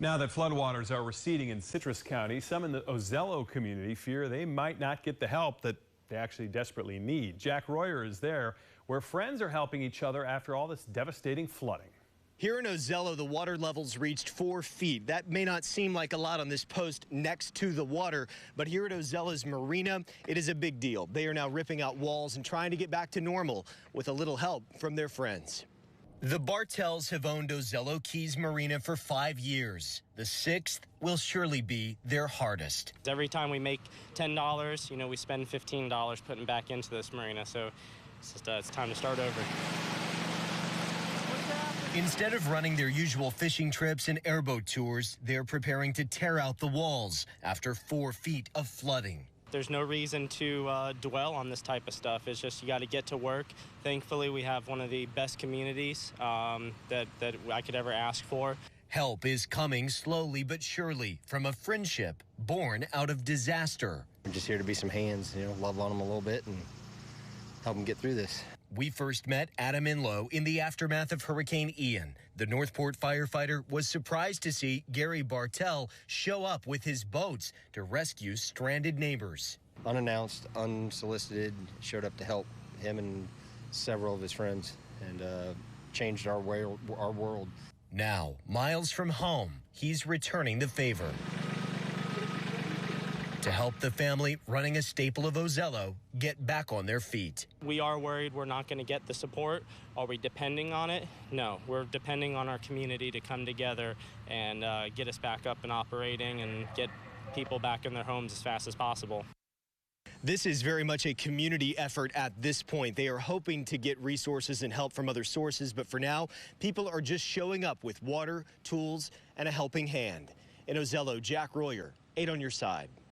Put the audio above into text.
Now that floodwaters are receding in Citrus County, some in the Ozello community fear they might not get the help that they actually desperately need. Jack Royer is there, where friends are helping each other after all this devastating flooding. Here in Ozello, the water levels reached 4 feet. That may not seem like a lot on this post next to the water, but here at Ozello's Marina, it is a big deal. They are now ripping out walls and trying to get back to normal with a little help from their friends. The Bartels have owned Ozello Keys Marina for 5 years. The 6th will surely be their hardest. Every time we make $10, we spend $15 putting back into this marina. So it's time to start over. Instead of running their usual fishing trips and airboat tours, they're preparing to tear out the walls after 4 feet of flooding. There's no reason to dwell on this type of stuff. It's just you got to get to work. Thankfully, we have one of the best communities that I could ever ask for. Help is coming slowly but surely from a friendship born out of disaster. I'm just here to be some hands, love on them a little bit and help them get through this. We first met Adam Inlow in the aftermath of Hurricane Ian. The Northport firefighter was surprised to see Gary Bartel show up with his boats to rescue stranded neighbors. Unannounced, unsolicited, showed up to help him and several of his friends and changed our world. Now, miles from home, he's returning the favor. To help the family running a staple of Ozello get back on their feet. We are worried we're not going to get the support. Are we depending on it? No, we're depending on our community to come together and get us back up and operating and get people back in their homes as fast as possible. This is very much a community effort at this point. They are hoping to get resources and help from other sources, but for now, people are just showing up with water, tools, and a helping hand. In Ozello, Jack Royer, 8 on your side.